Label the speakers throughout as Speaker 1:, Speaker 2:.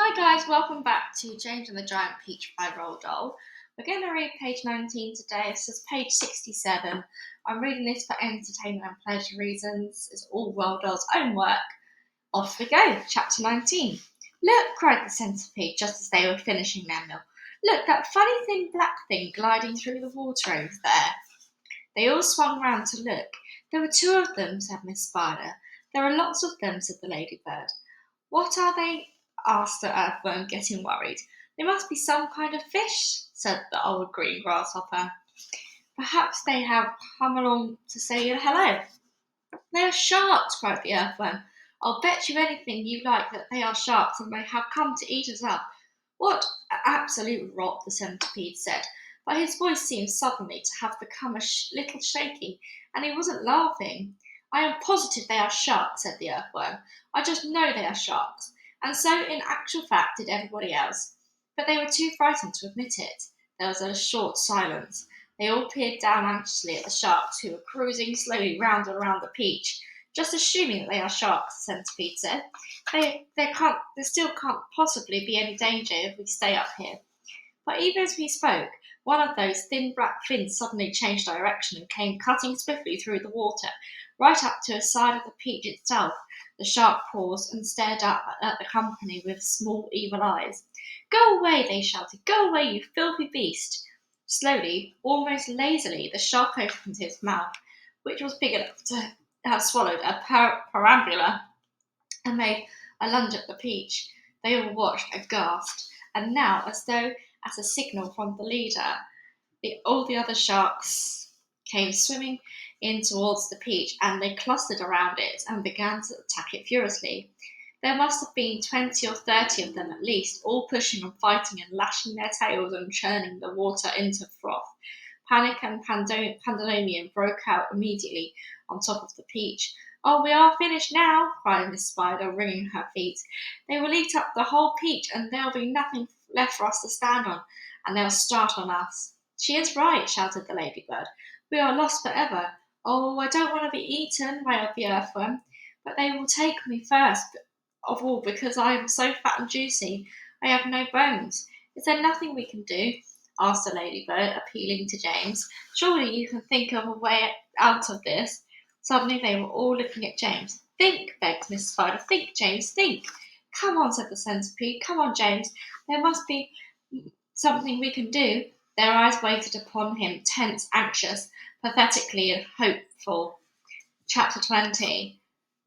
Speaker 1: Hi guys, welcome back to James and the Giant Peach by Roald Dahl. We're going to read page 19 today. This is page 67. I'm reading this for entertainment and pleasure reasons. It's all Roald Dahl's own work. Off we go, chapter 19. Look, cried the centipede just as they were finishing their meal. Look, that funny thin black thing gliding through the water over there. They all swung round to look. There were two of them, said Miss Spider. There are lots of them, said the ladybird. What are they? Asked the earthworm, getting worried. They must be some kind of fish, said the old green grasshopper. Perhaps they have come along to say hello. They are sharks, cried the earthworm. I'll bet you anything you like that they are sharks and they have come to eat us up. What absolute rot, the centipede said, but his voice seemed suddenly to have become a little shaky, and he wasn't laughing. I am positive they are sharks, said the earthworm. I just know they are sharks. And so, in actual fact, did everybody else. But they were too frightened to admit it. There was a short silence. They all peered down anxiously at the sharks, who were cruising slowly round and round the peach. Just assuming that they are sharks, the centipede said. There still can't possibly be any danger if we stay up here. But even as we spoke, one of those thin black fins suddenly changed direction and came cutting swiftly through the water, right up to a side of the peach itself. The shark paused and stared up at the company with small evil eyes. Go away, they shouted. Go away, you filthy beast. Slowly, almost lazily, the shark opened his mouth, which was big enough to have swallowed a perambula, and made a lunge at the peach. They all watched aghast, and now, as though at a signal from the leader, all the other sharks came swimming in towards the peach, and they clustered around it and began to attack it furiously. There must have been 20 or 30 of them at least, all pushing and fighting and lashing their tails and churning the water into froth. Panic and pandemonium broke out immediately on top of the peach. Oh, we are finished now, cried Miss Spider, wringing her feet. They will eat up the whole peach, and there'll be nothing left for us to stand on, and they'll start on us. She is right, shouted the ladybird. We are lost forever. Oh, I don't want to be eaten, wailed the earthworm, but they will take me first of all because I am so fat and juicy. I have no bones. Is there nothing we can do? Asked the ladybird, appealing to James. Surely you can think of a way out of this. Suddenly they were all looking at James. Think, begged Miss Spider. Think, James, think. Come on, said the centipede. Come on, James. There must be something we can do. Their eyes waited upon him, tense, anxious, pathetically hopeful. Chapter 20.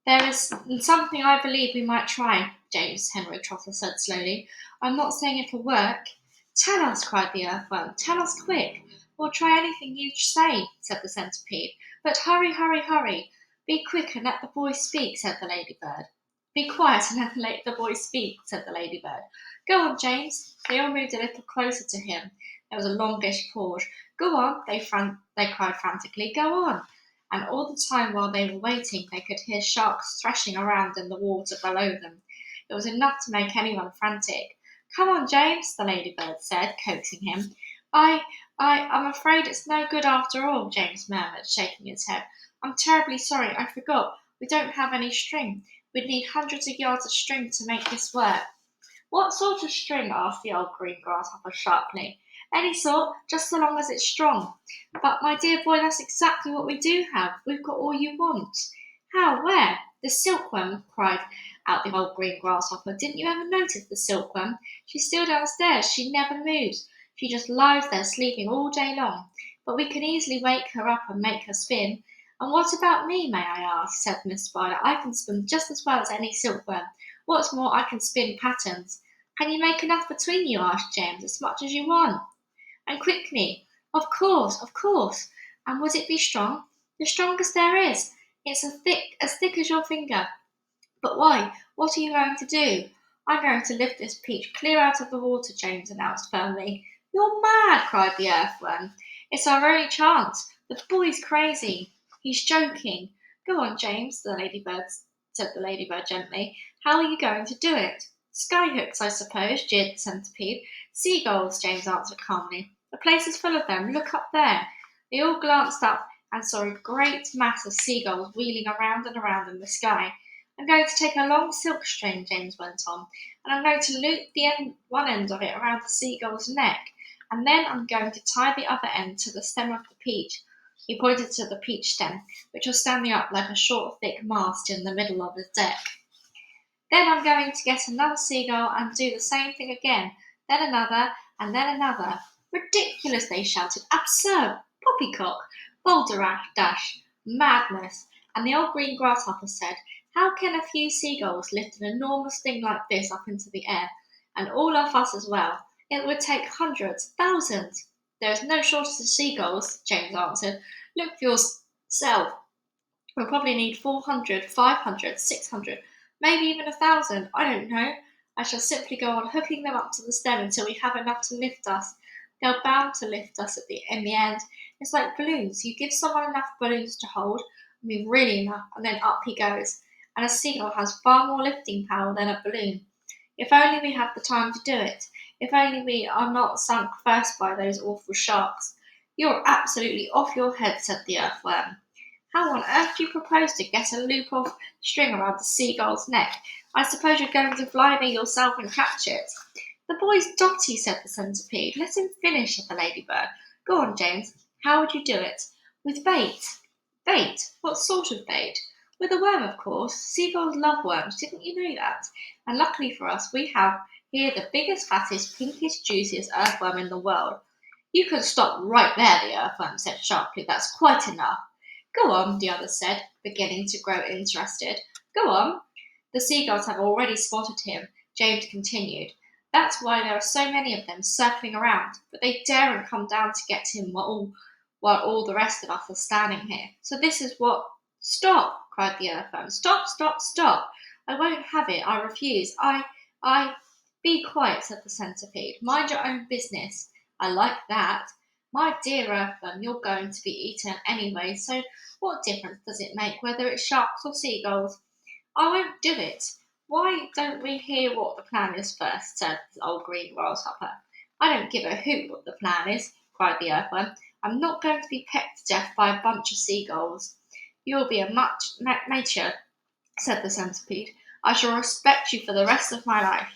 Speaker 1: There is something I believe we might try, James Henry Trotter said slowly. I'm not saying it'll work. Tell us, cried the earthworm. Tell us quick. We'll try anything you say, said the centipede. But hurry, hurry, hurry. Be quick and let the boy speak, said the ladybird. Be quiet and let the boy speak, said the ladybird. Go on, James. They all moved a little closer to him. There was a longish pause. Go on, they cried frantically. Go on. And all the time while they were waiting, they could hear sharks thrashing around in the water below them. It was enough to make anyone frantic. Come on, James, the ladybird said, coaxing him. I'm afraid it's no good after all, James murmured, shaking his head. I'm terribly sorry, I forgot. We don't have any string. We'd need hundreds of yards of string to make this work. What sort of string? Asked the old green grasshopper sharply. Any sort, just so long as it's strong. But, my dear boy, that's exactly what we do have. We've got all you want. How? Where? The silkworm, cried out the old green grasshopper. Didn't you ever notice the silkworm? She's still downstairs. She never moves. She just lies there sleeping all day long. But we can easily wake her up and make her spin. And what about me, may I ask? Said Miss Spider. I can spin just as well as any silkworm. What's more, I can spin patterns. Can you make enough between you? Asked James. As much as you want. And quickly. Of course, of course. And would it be strong? The strongest there is. It's as thick as your finger. But why? What are you going to do? I'm going to lift this peach clear out of the water, James announced firmly. You're mad, cried the earthworm. It's our only chance. The boy's crazy. He's joking. Go on, James, said the ladybird gently. How are you going to do it? Skyhooks, I suppose, jeered the centipede. Seagulls, James answered calmly. The place is full of them. Look up there. They all glanced up and saw a great mass of seagulls wheeling around and around in the sky. I'm going to take a long silk string, James went on, and I'm going to loop one end of it around the seagull's neck, and then I'm going to tie the other end to the stem of the peach. He pointed to the peach stem, which was standing up like a short, thick mast in the middle of his deck. Then I'm going to get another seagull and do the same thing again, then another, and then another. Ridiculous, they shouted. Absurd! Poppycock! Balderdash! Madness! And the old green grasshopper said, how can a few seagulls lift an enormous thing like this up into the air, and all of us as well? It would take hundreds, thousands. There is no shortage of seagulls, James answered. Look for yourself. We'll probably need 400, 500, 600, maybe even 1,000. I don't know. I shall simply go on hooking them up to the stem until we have enough to lift us. They're bound to lift us in the end. It's like balloons. You give someone enough balloons to hold, I mean really enough, and then up he goes. And a seagull has far more lifting power than a balloon. If only we have the time to do it. If only we are not sunk first by those awful sharks. You're absolutely off your head, said the earthworm. How on earth do you propose to get a loop of string around the seagull's neck? I suppose you're going to fly me yourself and catch it. The boy's dotty, said the centipede. Let him finish, said the ladybird. Go on, James. How would you do it? With bait. Bait? What sort of bait? With a worm, of course. Seagulls love worms. Didn't you know that? And luckily for us, we have here the biggest, fattest, pinkest, juiciest earthworm in the world. You can stop right there, the earthworm said sharply. That's quite enough. Go on, the other said, beginning to grow interested. Go on. The seagulls have already spotted him, James continued. That's why there are so many of them circling around, but they daren't come down to get him while all the rest of us are standing here. So this is what... Stop, cried the earthworm. Stop, stop, stop. I won't have it. I refuse. I... Be quiet, said the centipede. Mind your own business. I like that. My dear earthworm, you're going to be eaten anyway, so what difference does it make whether it's sharks or seagulls? I won't do it. Why don't we hear what the plan is first, said the old green grasshopper. I don't give a hoot what the plan is, cried the earthworm. I'm not going to be pecked to death by a bunch of seagulls. You'll be a much nature, said the centipede. I shall respect you for the rest of my life.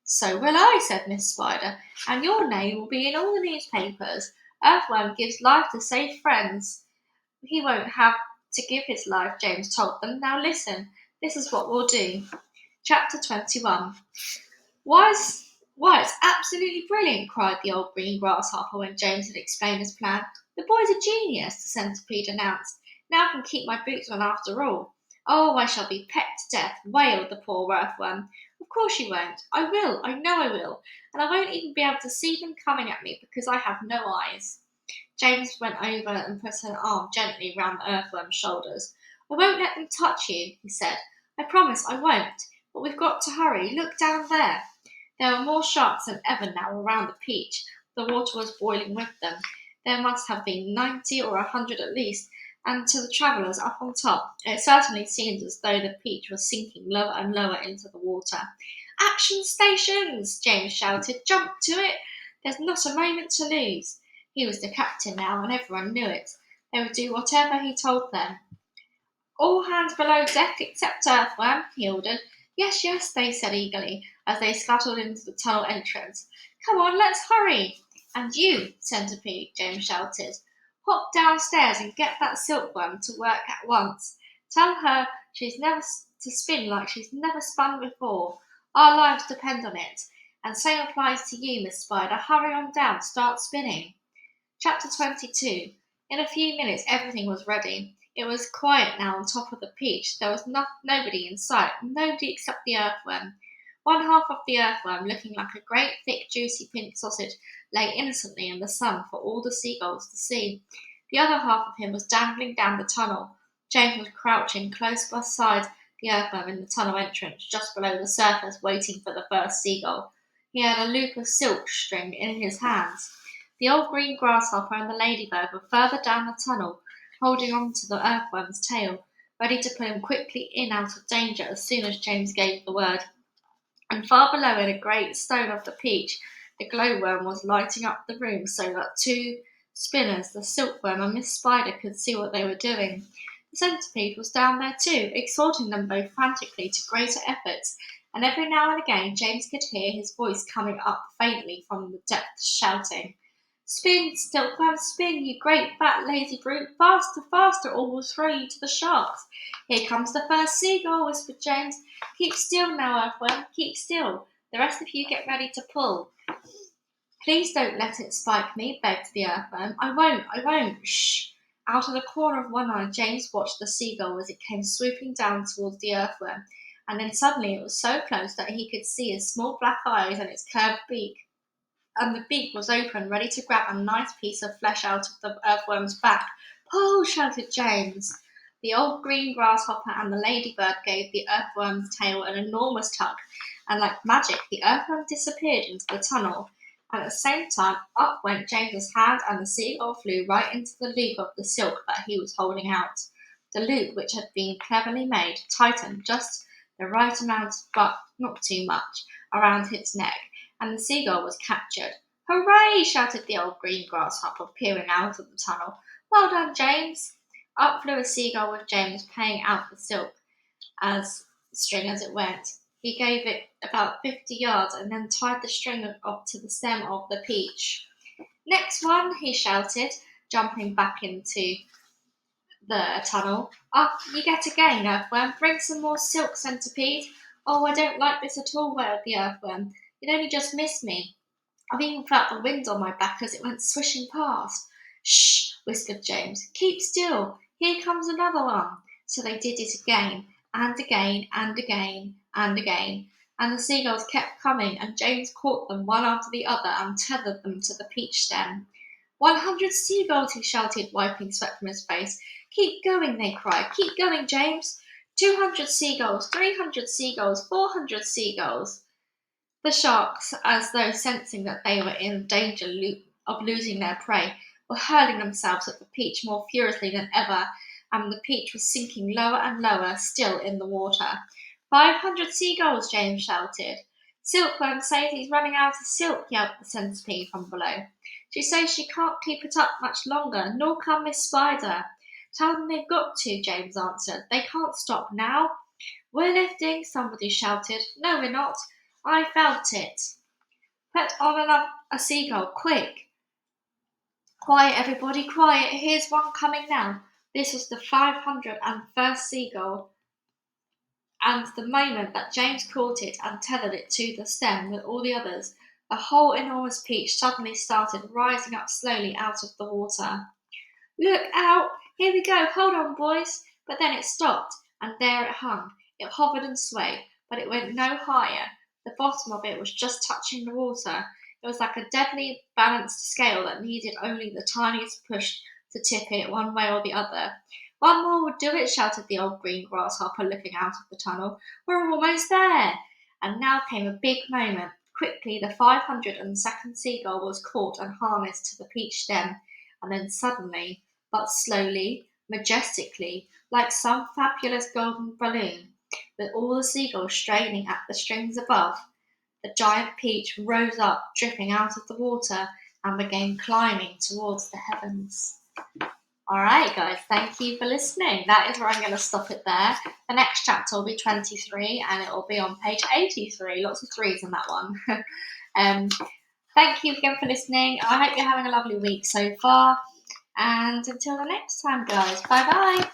Speaker 1: So will I, said Miss Spider, and your name will be in all the newspapers. Earthworm gives life to save friends. He won't have to give his life, James told them. Now listen, this is what we'll do. Chapter 21. Why, it's absolutely brilliant, cried the old green grasshopper when James had explained his plan. The boy's a genius, the centipede announced. Now I can keep my boots on after all. Oh, I shall be pecked to death, wailed the poor earthworm. Of course you won't. I will, I know I will. And I won't even be able to see them coming at me because I have no eyes. James went over and put an arm gently round the earthworm's shoulders. I won't let them touch you, he said. I promise I won't. But we've got to hurry. Look down there. There were more sharks than ever now around the peach. The water was boiling with them. There must have been 90 or 100 at least, and to the travellers up on top, it certainly seemed as though the peach was sinking lower and lower into the water. Action stations! James shouted. Jump to it! There's not a moment to lose. He was the captain now, and everyone knew it. They would do whatever he told them. All hands below deck except Earthworm, he ordered. Yes, yes, they said eagerly, as they scuttled into the tunnel entrance. Come on, let's hurry. And you, Centipede, James shouted. Hop downstairs and get that silkworm to work at once. Tell her she's never to spin like she's never spun before. Our lives depend on it. And same applies to you, Miss Spider. Hurry on down, start spinning. Chapter 22. In a few minutes everything was ready. It was quiet now on top of the peach. There was nobody in sight, nobody except the earthworm. One half of the earthworm, looking like a great, thick, juicy pink sausage, lay innocently in the sun for all the seagulls to see. The other half of him was dangling down the tunnel. James was crouching close beside the earthworm in the tunnel entrance, just below the surface, waiting for the first seagull. He had a loop of silk string in his hands. The old green grasshopper and the ladybird were further down the tunnel, holding on to the earthworm's tail, ready to put him quickly in out of danger as soon as James gave the word. And far below, in a great stone of the peach, the glowworm was lighting up the room so that two spinners, the silkworm and Miss Spider, could see what they were doing. The centipede was down there too, exhorting them both frantically to greater efforts, and every now and again James could hear his voice coming up faintly from the depths, shouting, "Spin, Silkworm, spin, you great fat lazy brute! Faster, faster, or we'll throw you to the sharks!" "Here comes the first seagull," whispered James. "Keep still now, Earthworm, keep still. The rest of you get ready to pull." "Please don't let it spike me," begged the Earthworm. I won't. Shh." Out of the corner of one eye, James watched the seagull as it came swooping down towards the Earthworm, and then suddenly it was so close that he could see its small black eyes and its curved beak. And the beak was open, ready to grab a nice piece of flesh out of the Earthworm's back. "Pull!" shouted James. The old green grasshopper and the ladybird gave the Earthworm's tail an enormous tug, and like magic, the Earthworm disappeared into the tunnel. And at the same time, up went James's hand, and the seagull flew right into the loop of the silk that he was holding out. The loop, which had been cleverly made, tightened just the right amount, but not too much, around its neck, and the seagull was captured. "Hooray!" shouted the old green grasshopper, peering out of the tunnel. "Well done, James!" Up flew a seagull with James paying out the silk as string as it went. He gave it about 50 yards and then tied the string up to the stem of the peach. "Next one!" he shouted, jumping back into the tunnel. "Up you get again, Earthworm. Bring some more silk, Centipede." "Oh, I don't like this at all," wailed the Earthworm. "It only just missed me. I've even felt the wind on my back as it went swishing past." "Shh!" whispered James. "Keep still. Here comes another one." So they did it again, and again, and again, and again. And the seagulls kept coming, and James caught them one after the other and tethered them to the peach stem. 100 seagulls!" he shouted, wiping sweat from his face. "Keep going!" they cried. "Keep going, James!" 200 seagulls, 300 seagulls, 400 seagulls. The sharks, as though sensing that they were in danger of losing their prey, were hurling themselves at the peach more furiously than ever, and the peach was sinking lower and lower still in the water. 500 seagulls!" James shouted. "Silkworm says he's running out of silk," yelled the centipede from below. "She says she can't keep it up much longer, nor can Miss Spider." "Tell them they've got to," James answered. "They can't stop now." "We're lifting," somebody shouted. "No, we're not. I felt it." "Put on a seagull, quick." "Quiet, everybody, quiet. Here's one coming now." This was the 501st seagull, and the moment that James caught it and tethered it to the stem with all the others, the whole enormous peach suddenly started rising up slowly out of the water. "Look out! Here we go! Hold on, boys!" But then it stopped, and there it hung. It hovered and swayed, but it went no higher. The bottom of it was just touching the water. It was like a deadly balanced scale that needed only the tiniest push to tip it one way or the other. "One more would do it," shouted the old green grasshopper, looking out of the tunnel. "We're almost there." And now came a big moment. Quickly the 502nd seagull was caught and harnessed to the peach stem, and then suddenly, but slowly, majestically, like some fabulous golden balloon, with all the seagulls straining at the strings above, the giant peach rose up, dripping out of the water, and began climbing towards the heavens. Alright, guys, thank you for listening. That is where I'm going to stop it there. The next chapter will be 23, and it will be on page 83. Lots of threes in that one. Thank you again for listening. I hope you're having a lovely week so far. And until the next time, guys, bye-bye.